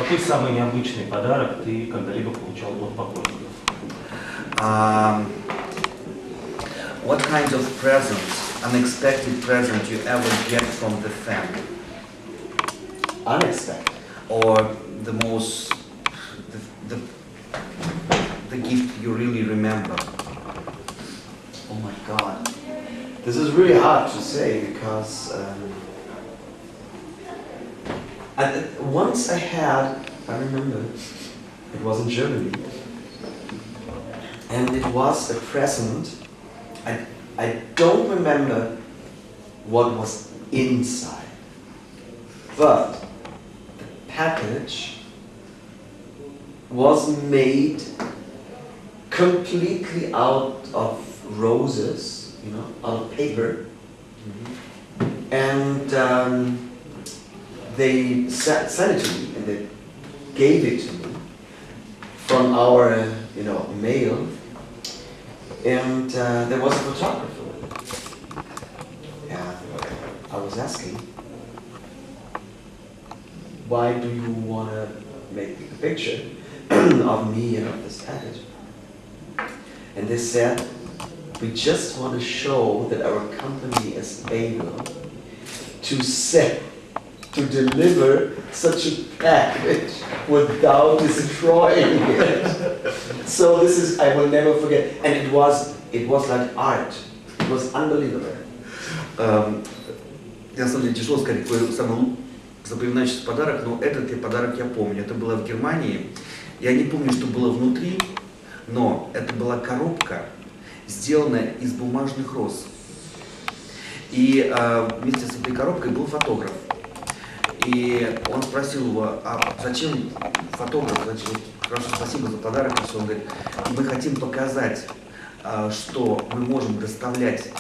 Какой самый необычный подарок ты когда-либо получал от покойников? What kind of present, unexpected present you ever get from the family? Unexpected. Or the most, the gift you really remember? Oh my God. This is really hard to say because once I remember, it was in Germany, and it was a present. I don't remember what was inside, but the package was made completely out of roses, you know, out of paper, and they sent it to me, and they gave it to me from our, mail, and there was a photographer with it. And I was asking, why do you want to make a picture of me and of this package? And they said, we just want to show that our company is able to deliver such a package without destroying it. So this is, I will never forget. And it was like art. It was unbelievable. На самом деле тяжело сказать, какой самый запоминающийся подарок, но этот подарок я помню. Это было в Германии. Я не помню, что было внутри, но это была коробка, сделанная из бумажных роз. И вместе с этой коробкой был фотограф. И он спросил его, а зачем фотограф? Хорошо, спасибо за подарок. Он говорит, мы хотим показать, что мы можем доставлять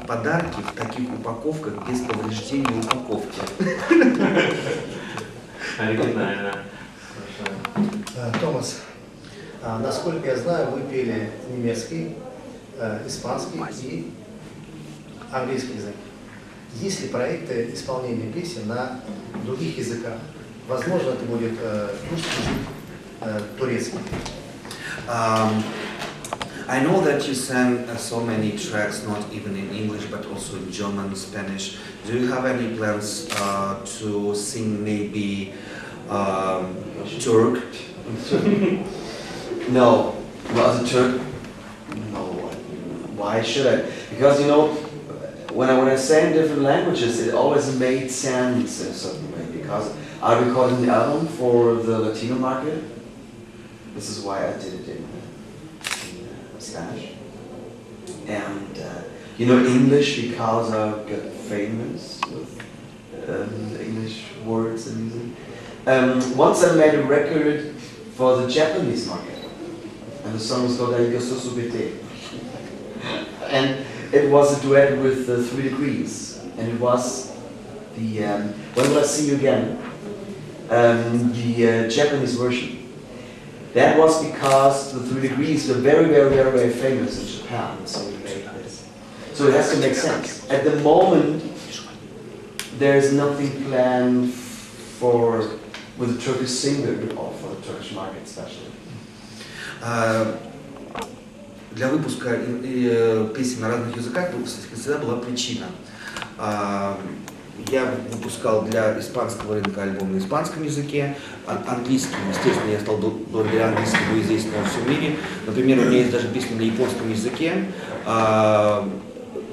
подарки в таких упаковках без повреждения упаковки. Оригинально. Томас, насколько я знаю, вы пели немецкий, испанский и английский язык. Есть ли проекты исполнения песен на других языках? Возможно, это будет русский язык, турецкий. I know that you sang so many tracks, not even in English, but also in German, Spanish. Do you have any plans to sing maybe Turk? No, as a Turk, no. Why should I? Because when I sang different languages, it always made sense in a certain way. Because I recorded the album for the Latino market. This is why I did it in Spanish. And English, because I got famous with English words and music. Once I made a record for the Japanese market, and the song was called Aikasusubete. And it was a duet with 3 Degrees, and it was the When Will I See You Again, the Japanese version. That was because the 3 Degrees were very, very, very, very famous in Japan, so we made this. So it has to make sense. At the moment, there is nothing planned with a Turkish singer or for the Turkish market especially. Для выпуска песен на разных языках всегда была причина. Я выпускал для испанского рынка альбом на испанском языке, английский, естественно, я стал благодаря английскому известен во всем мире. Например, у меня есть даже песня на японском языке.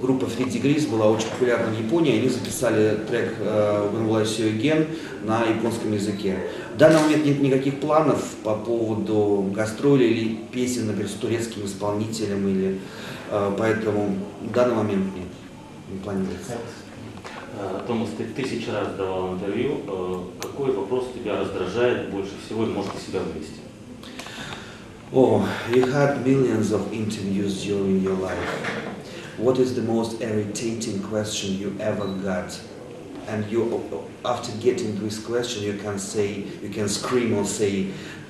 Группа 3 Degrees была очень популярна в Японии, они записали трек When Will I See You Again на японском языке. В данный момент нет никаких планов по поводу гастролей или песен, например, с турецким исполнителем, или поэтому в данный момент нет, не планируется. Томас, ты 1000 раз давал интервью. Какой вопрос тебя раздражает больше всего и может себя вывести? Oh, you had millions of interviews during your life. What is the most irritating question you ever got? And after getting this question, you can scream or say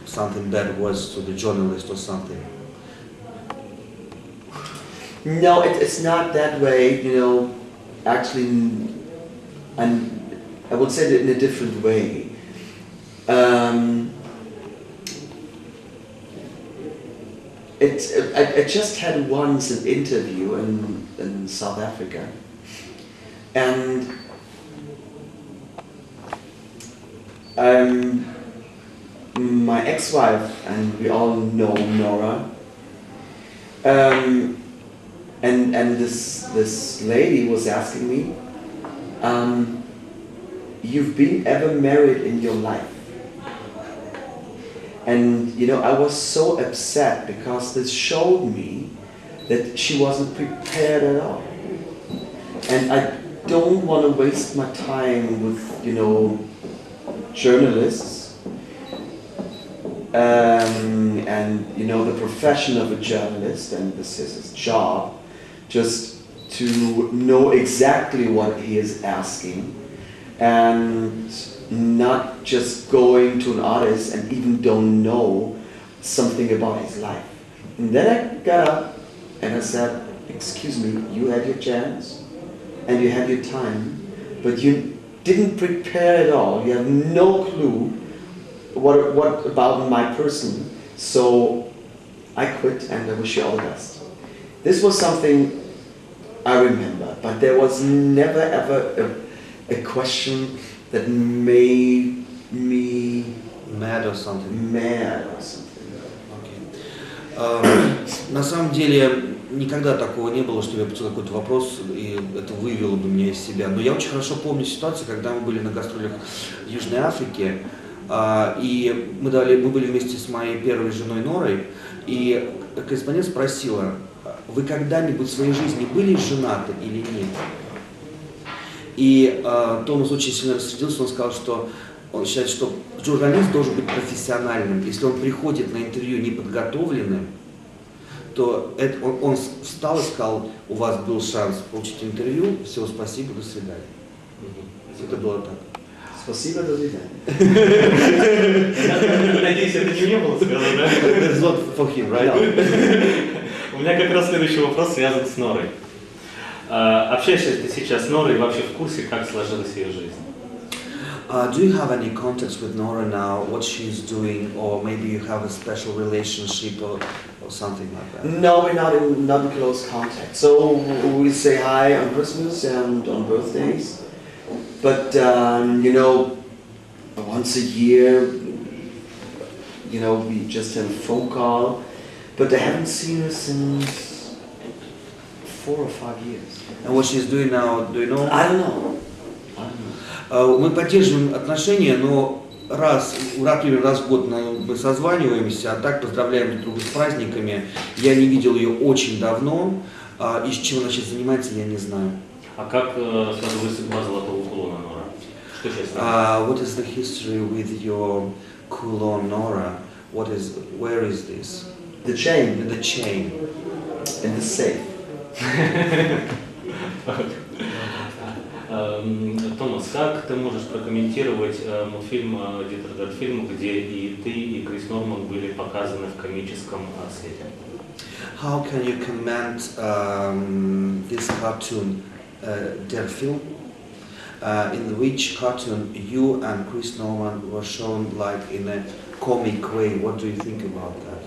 something bad words to the journalist or something. No, it's not that way, actually, and I would say it in a different way. I just had once an interview in South Africa, and my ex-wife, and we all know Nora, and this lady was asking me, you've been ever married in your life? And you know, I was so upset because this showed me that she wasn't prepared at all. And I don't want to waste my time with, you know, journalists and you know, the profession of a journalist, and this is his job, just to know exactly what he is asking, and not just going to an artist and even don't know something about his life. And then I got up and I said, excuse me, you had your chance and you had your time, but you didn't prepare at all. You have no clue what about my person. So I quit and I wish you all the best. This was something I remember, but there was never ever a question that made me Mad or something. mad or something. На самом деле, никогда такого не было, что я получил какой-то вопрос, и это вывело бы меня из себя. Но я очень хорошо помню ситуацию, когда мы были на гастролях в Южной Африке, и мы были вместе с моей первой женой Норой, и корреспондент спросила, вы когда-нибудь в своей жизни были женаты или нет? И Томас очень сильно рассердился, он сказал, что он считает, что журналист должен быть профессиональным. Если он приходит на интервью неподготовленным, то он встал и сказал, у вас был шанс получить интервью, всего спасибо, до свидания. Это было так. Спасибо, до свидания. Надеюсь, это не мне было сказано, да? That's not for him, right? У меня как раз следующий вопрос связан с Норой. Общаешься ты сейчас с Норой, вообще в курсе, как сложилась ее жизнь? Do you have any contact with Nora now, what she's doing, or maybe you have a special relationship or something like that? No, we're not in close contact. So we say hi on Christmas and on birthdays. But, you know, once a year, you know, we just have a phone call. But I haven't seen her since 4 or 5 years. And what she's doing now, do you know? I don't know. Мы поддерживаем отношения, но раз в год мы созваниваемся, а так поздравляем друг друга с праздниками. Я не видел ее очень давно, и с чем она сейчас занимается, я не знаю. А как сложилась судьба золотого кулона, Нора? Что сейчас? What is the history with your kulon, Nora? Where is this? The chain. The chain. In the safe. Томас, как ты можешь прокомментировать мультфильм «Диттер-Гарфильм», где и ты, и Крис Норман были показаны в комическом свете? How can you comment this cartoon, Der Film, in which cartoon you and Chris Norman were shown like in a comic way? What do you think about that?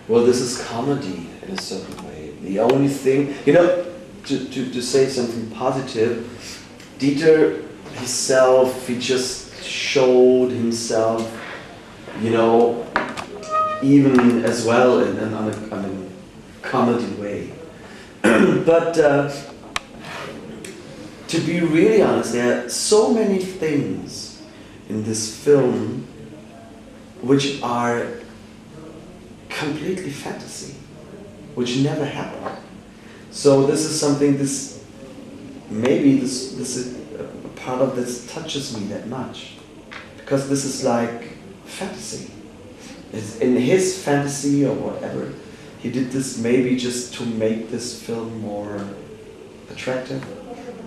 Well, this is comedy in a certain way. The only thing, you know, to say something positive, Dieter himself, he just showed himself, you know, even as well on a comedy way. But to be really honest, there are so many things in this film which are completely fantasy, which never happened. So this is something, maybe this is a part of this touches me that much, because this is like fantasy. It's in his fantasy or whatever, he did this maybe just to make this film more attractive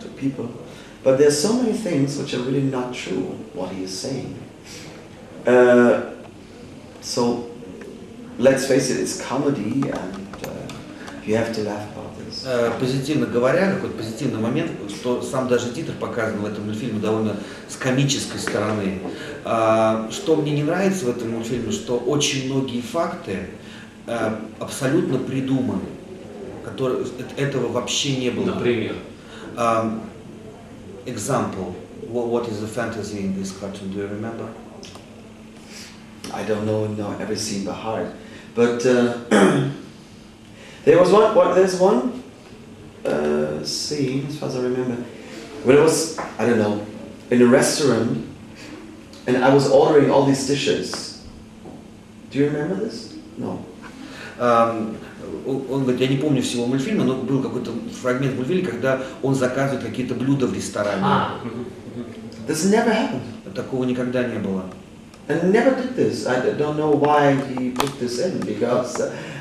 to people. But there's so many things which are really not true, what he is saying. So let's face it, it's comedy, and you have to laugh about this. Позитивно говоря, какой-то позитивный момент, что сам даже Дитер показан в этом мультфильме довольно с комической стороны. Что мне не нравится в этом мультфильме, что очень многие факты абсолютно придуманы, этого вообще не было. Например? Example, what is the fantasy in this cartoon? Do you remember? I don't know every scene by heart, but there's one scene, as far as I remember, when I was, I don't know, in a restaurant, and I was ordering all these dishes. Do you remember this? No. Он говорит, я не помню всего мультфильма, но был какой-то фрагмент мультфильма, когда он заказывает какие-то блюда в ресторане. This never happened. Такого никогда не было. I never did this. I don't know why he put this in, because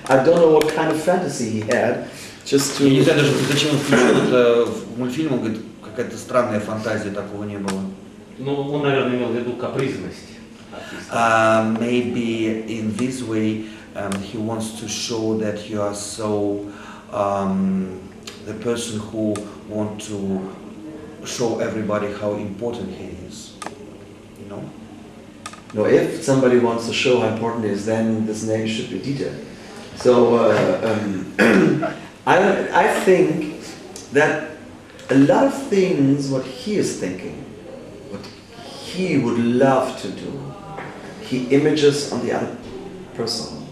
I don't know what kind of fantasy he had. Just to... Я не знаю даже, зачем он включил это в мультфильм, он говорит, какая-то странная фантазия, такого не было. Ну, он, наверное, имел в виду капризность. Maybe in this way he wants to show that you are so the person who want to show everybody how important he is, you know. No, if somebody wants to show how important it is, then this name should be Dieter. So I think that a lot of things what he is thinking, what he would love to do, he images on the other person.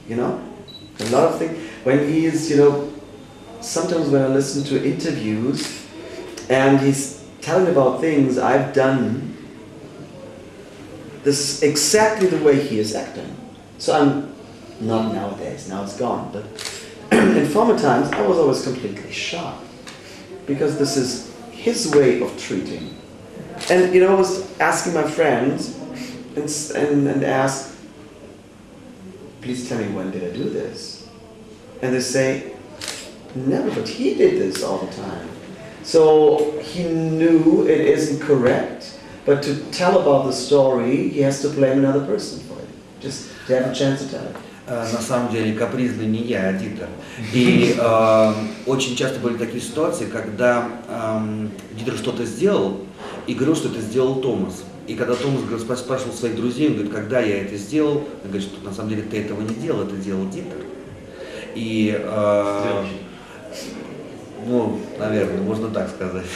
You know? A lot of things, when he is, you know, sometimes when I listen to interviews and he's telling about things I've done, this is exactly the way he is acting. So I'm not nowadays, now it's gone, but in former times I was always completely shocked because this is his way of treating. And you know, I was asking my friends and ask, please tell me, when did I do this? And they say, never, but he did this all the time. So he knew it isn't correct, but to tell about the story, he has to blame another person for it. Just to have a chance to tell it. На самом деле капризный не я, а Дитер. И очень часто были такие ситуации, когда Дитер что-то сделал и говорил, что это сделал Томас. И когда Томас спрашивал своих друзей, он говорит, когда я это сделал, он говорит, что на самом деле ты этого не делал, это делал Дитер. И, ну, наверное, можно так сказать.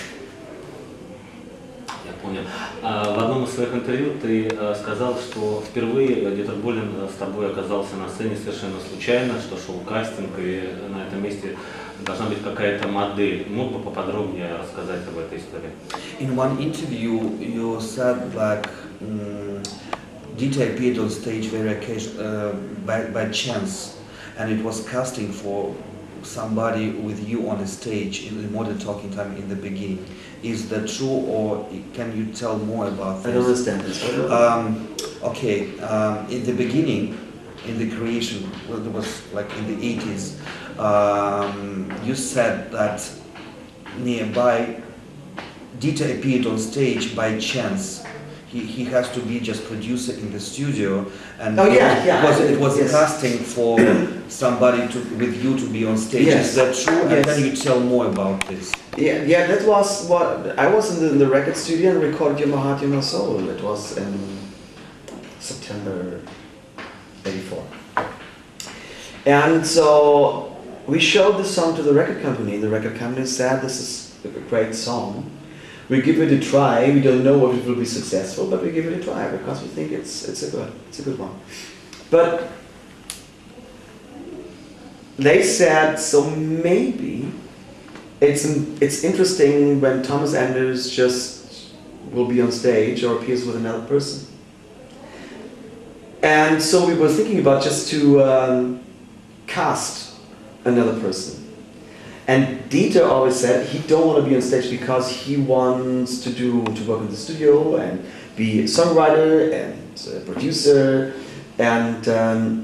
Я понял. В одном из своих интервью ты сказал, что впервые Дитер Болин с тобой оказался на сцене совершенно случайно, что шел кастинг, и на этом месте должна быть какая-то модель. Мог бы поподробнее рассказать об этой истории? In one interview, you said like Dieter appeared on stage very by chance, and it was casting for somebody with you on a stage in the Modern Talking Time in the beginning. Is that true, or can you tell more about this? I don't understand this. Okay, in the beginning, in the creation, well, it was like in the 80s, you said that nearby Dieter appeared on stage by chance. He has to be just producer in the studio, and it was yes. casting for somebody with you to be on stage. Yes. Is that true? And Yes. can you tell more about this? Yeah, that was what I was in the record studio and recorded Your Heart, Your Soul. It was in September '84, and so we showed the song to the record company. The record company said, "This is a great song. We give it a try. We don't know if it will be successful, but we give it a try because we think it's a good one." But they said, so maybe it's interesting when Thomas Anders just will be on stage or appears with another person. And so we were thinking about just to cast another person. And Dieter always said he don't want to be on stage because he wants to work in the studio and be a songwriter and a producer, and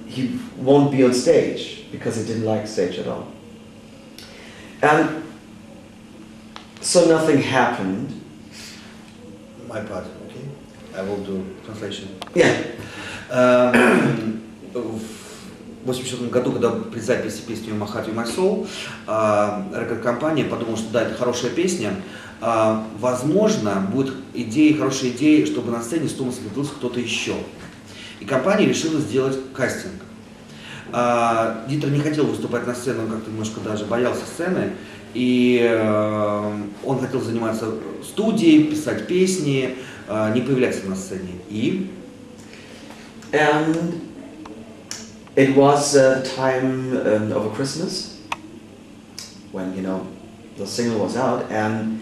he won't be on stage because he didn't like stage at all. And so nothing happened. My part, okay? I will do translation. Yeah. В 1984 году, когда при записи песни «My Heart, My Soul», рекорд-компания подумала, что да, это хорошая песня, возможно, будет хорошая идея, чтобы на сцене с Томасом появился кто-то еще. И компания решила сделать кастинг. Дитер не хотел выступать на сцене, он как-то немножко даже боялся сцены. И он хотел заниматься студией, писать песни, не появляться на сцене. And it was a time over Christmas when, you know, the single was out, and,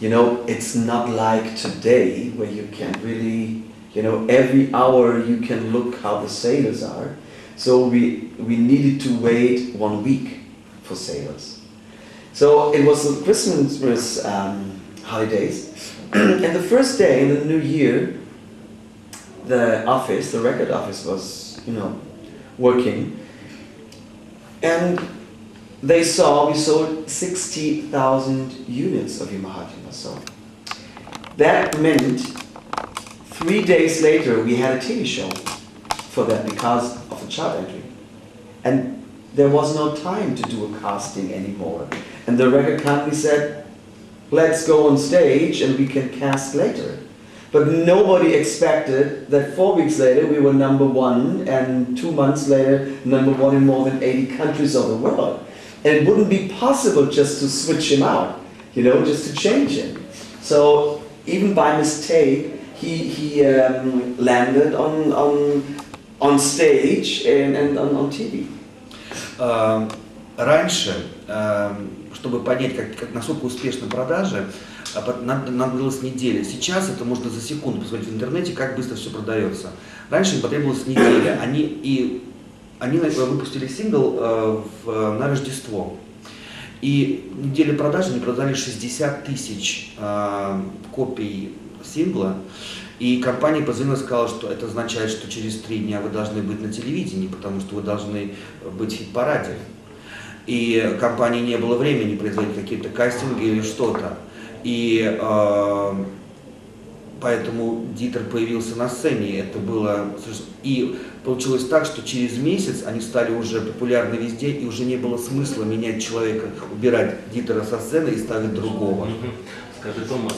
you know, it's not like today where you can really, you know, every hour you can look how the sales are. So we needed to wait 1 week for sales. So it was the Christmas holidays, and the first day in the new year, the record office was, you know, working, and we sold 60,000 units of Yamaha Dinosaur. That meant 3 days later we had a TV show for that because of the chart entry. And there was no time to do a casting anymore. And the record company said, let's go on stage and we can cast later. But nobody expected that 4 weeks later we were #1 and 2 months later #1 in more than 80 countries of the world. And it wouldn't be possible just to switch him out, you know, just to change him. So even by mistake, he landed on stage and on TV. Раньше, чтобы понять, насколько успешны продажи, нам потребовалась неделя. Сейчас это можно за секунду посмотреть в интернете, как быстро все продается. Раньше им потребовалась неделя. Они выпустили сингл на Рождество. И неделю продаж они продали 60 тысяч копий сингла. И компания позвонила и сказала, что это означает, что через 3 дня вы должны быть на телевидении, потому что вы должны быть в хит-параде. И компании не было времени производить какие-то кастинги или что-то. И поэтому Дитер появился на сцене. Это было... И получилось так, что через месяц они стали уже популярны везде, и уже не было смысла менять человека, убирать Дитера со сцены и ставить другого. Скажи, Томас,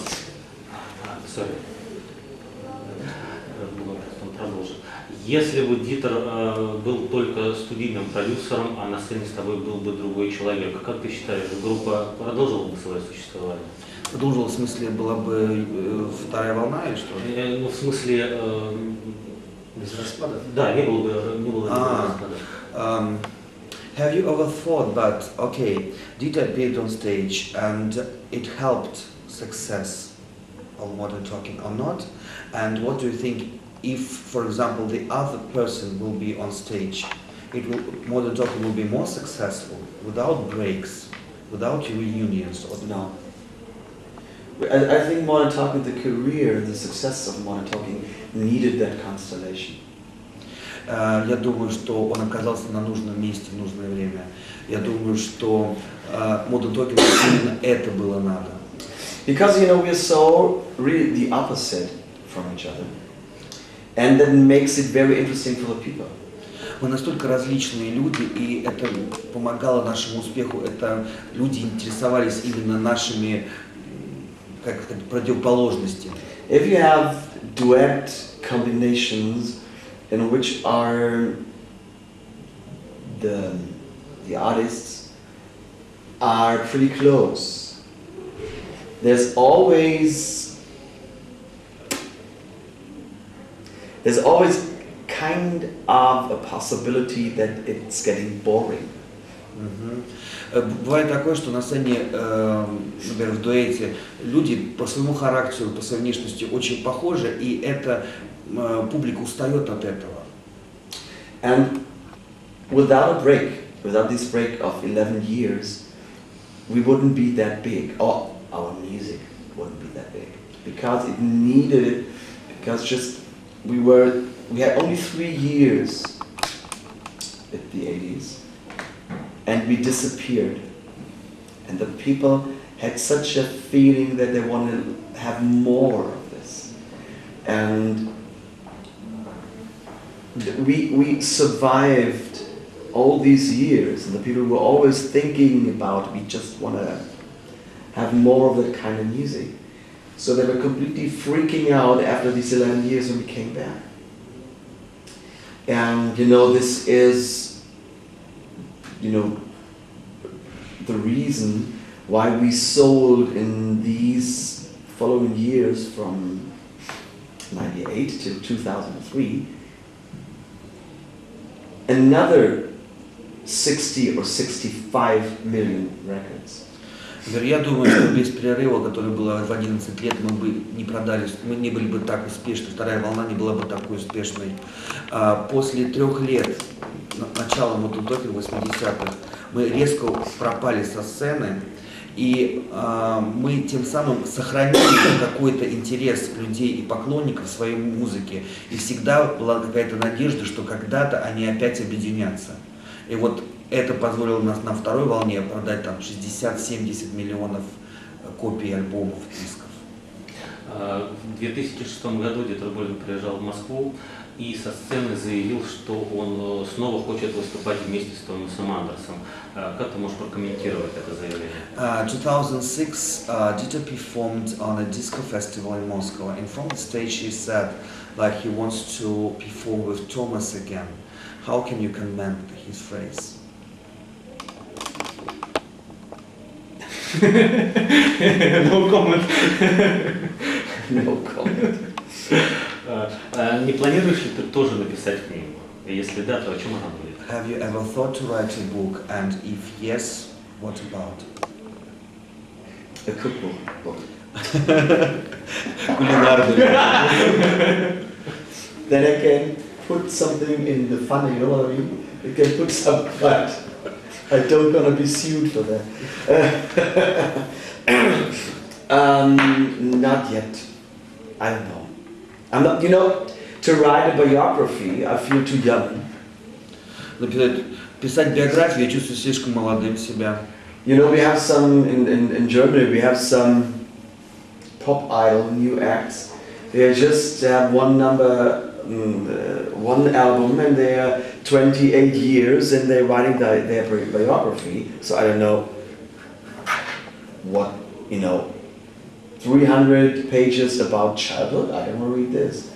продолжим. Если бы Дитер был только студийным продюсером, а на сцене с тобой был бы другой человек, как ты считаешь, группа продолжила бы свое существование? Продолжила, в смысле, была бы вторая волна или что? Ну, в смысле... Без распада? Да, не было бы распада. Have you ever thought that, okay, Dieter appeared on stage and it helped success of Modern Talking or not? And what do you think if, for example, the other person will be on stage? Modern Talking will be more successful without breaks, without reunions? Or No. I think Modern Talking, the career, the success of Modern Talking needed that constellation. Я думаю, что он оказался на нужном месте в нужное время. Я думаю, что Modern Talking именно это было надо. Because, you know, we're so really the opposite from each other. And that makes it very interesting for the people. Мы настолько различные люди, и это помогало нашему успеху. Это люди интересовались именно нашими, как сказать, противоположностями. If you have duet combinations in which are the artists are pretty close, there's always kind of a possibility that it's getting boring. Бывает такое, что на сцене, например, в дуэте люди по своему характеру, по своей внешности очень похожи, и это публика устает от этого. And without this break of 11 years, we wouldn't be that big, or our music wouldn't be that big, because it needed it, because just we had only 3 years at the 80s, and we disappeared, and the people had such a feeling that they wanted to have more of this, and we survived all these years, and the people were always thinking about, we just want to have more of that kind of music. So they were completely freaking out after these 11 years when we came back. And you know, this is the reason why we sold in these following years from 98 till 2003 another 60 or 65 million records. Я думаю, что без перерыва, который был в 11 лет, мы бы не продали, мы не были бы так успешны, вторая волна не была бы такой успешной. После 3 лет, начала Мототоки 80-х, мы резко пропали со сцены, и мы тем самым сохранили какой-то интерес людей и поклонников своей музыки, и всегда была какая-то надежда, что когда-то они опять объединятся. И вот это позволило нас на второй волне продать там 60-70 миллионов копий альбомов, дисков. В 2006 году Диетер Болен приезжал в Москву и со сцены заявил, что он снова хочет выступать вместе с Томасом Андерсом. Как ты можешь прокомментировать это заявление? 2006, Dieter performed on a disco festival in Moscow, and from the stage he said like he wants to perform with Thomas again. How can you comment his phrase? No comment. No comment. Не планируешь ли ты тоже написать книгу? И если да, то о чем она будет? Have you ever thought to write a book, and if yes, what about? A cookbook. Кулинарный. Then I can put something in the funny, you know what I mean? I can put some cut. I don't gonna be sued for that. Not yet. I don't know. I'm not, to write a biography, I feel too young. Писать биографию, я чувствую слишком молодым себя. We have some, in Germany, we have some pop idol new acts. They just have one album, and they are 28 years, and they're writing their biography. So I don't know what, 300 pages about childhood. I don't want to read this.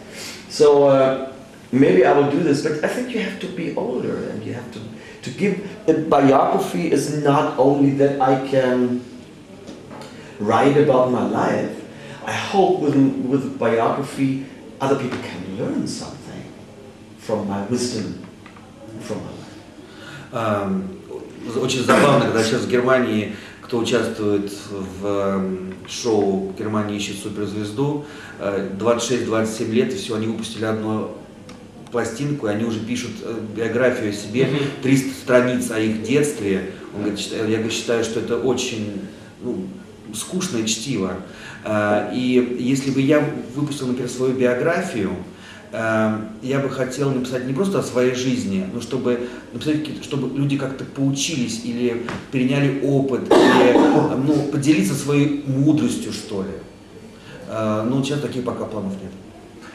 So maybe I will do this, but I think you have to be older, and you have to give. A biography is not only that I can write about my life. I hope with biography other people can learn something from my wisdom, from my life. Очень забавно, когда сейчас в Германии, кто участвует в шоу «Германия ищет суперзвезду», 26-27 лет, и все, они выпустили одну пластинку, и они уже пишут биографию о себе, 300 страниц о их детстве. Он говорит, я считаю, что это очень скучное чтиво. И если бы я выпустил, например, свою биографию, я бы хотел написать не просто о своей жизни, но чтобы написать, чтобы люди как-то поучились или переняли опыт, или поделиться своей мудростью, что ли. Но сейчас таких пока планов нет.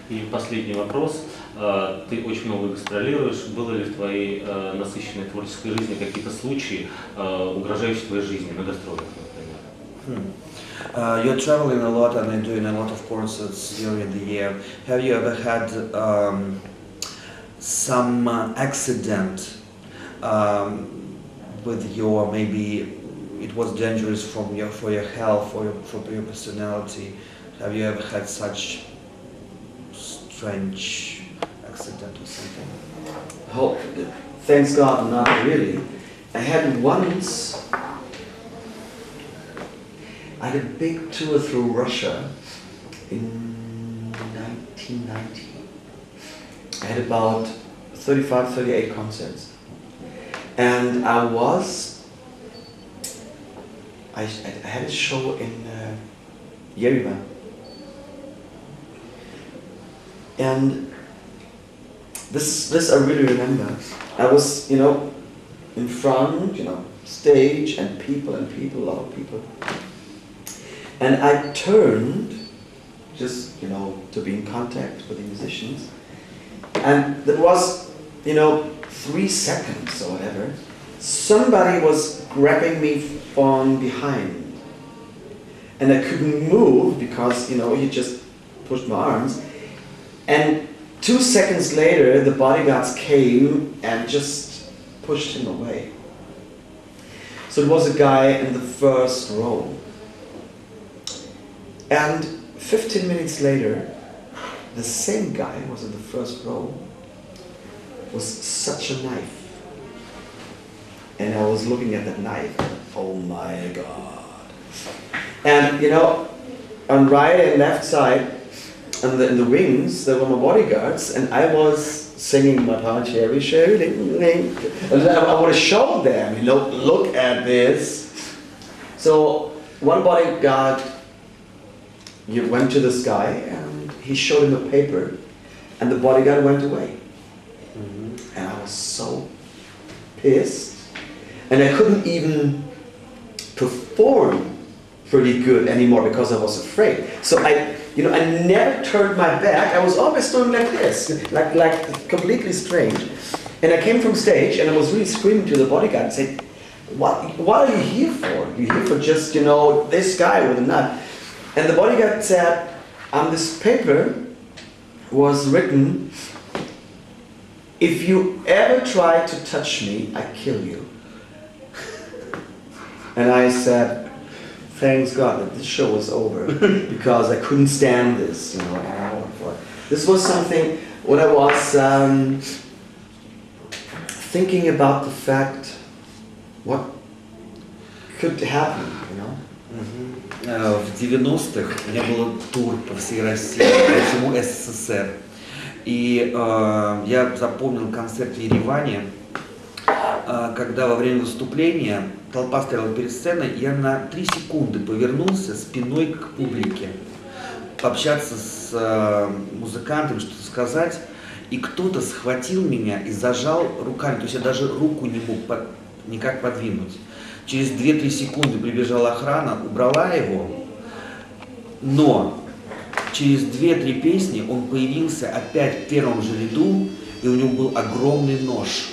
И последний вопрос. Ты очень много гастролируешь. Было ли в твоей насыщенной творческой жизни какие-то случаи, угрожающие твоей жизни на гастролях, например? You're traveling a lot and you're doing a lot of concerts during the year. Have you ever had some accident with your, maybe it was dangerous for your health, for your personality? Have you ever had such strange accident or something? Oh, thanks God, not really. I had once. I had a big tour through Russia in 1990. I had about 35, 38 concerts. And I had a show in Yerevan. And this I really remember. I was, in front, stage and people, a lot of people. And I turned, just, to be in contact with the musicians. And there was, 3 seconds or whatever, somebody was grabbing me from behind. And I couldn't move because, he just pushed my arms. And 2 seconds later, the bodyguards came and just pushed him away. So it was a guy in the first row. And 15 minutes later, the same guy who was in the first row was such a knife. And I was looking at that knife. Oh my God. And you know, on right and left side, in the wings, there were my bodyguards, and I was singing my Paul Cherry Show. And I want to show them, you know, look at this. So one bodyguard went to this guy and he showed him a paper, and the bodyguard went away. And I was so pissed, and I couldn't even perform pretty good anymore because I was afraid. So I never turned my back. I was always doing like this, like completely strange. And I came from stage and I was really screaming to the bodyguard and said, what are you here for? You're here for just, you know, this guy with a knife. And the bodyguard said, on this paper was written, if you ever try to touch me, I kill you. And I said, thanks God that this show was over, because I couldn't stand this, you know. This was something when I was thinking about the fact what could happen, you know. В 90-х у меня был тур по всей России, по всему СССР. И я запомнил концерт в Ереване, когда во время выступления толпа стояла перед сценой, я на 3 секунды повернулся спиной к публике, пообщаться с музыкантами, что-то сказать, и кто-то схватил меня и зажал руками, то есть я даже руку не мог никак подвинуть. Через 2-3 секунды прибежала охрана, убрала его, но через 2-3 песни он появился опять в первом же ряду, и у него был огромный нож.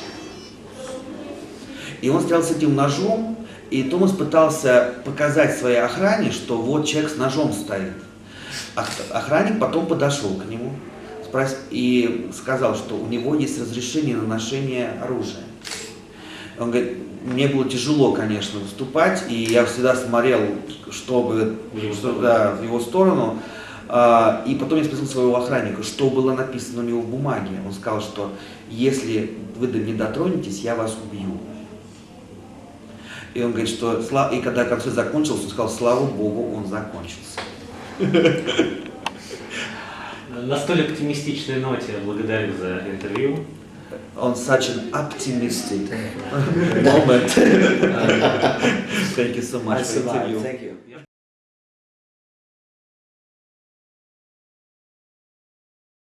И он стоял с этим ножом, и Томас пытался показать своей охране, что вот человек с ножом стоит. Охранник потом подошел к нему и сказал, что у него есть разрешение на ношение оружия. Он говорит, мне было тяжело, конечно, выступать, и я всегда смотрел, в его сторону. И потом я спросил своего охранника, что было написано у него в бумаге. Он сказал, что если вы до меня дотронетесь, я вас убью. И он говорит, что и когда концерт закончился, он сказал, слава Богу, он закончился. На столь оптимистичной ноте благодарю за интервью. On such an optimistic moment. Thank you so much for the interview. Thank you.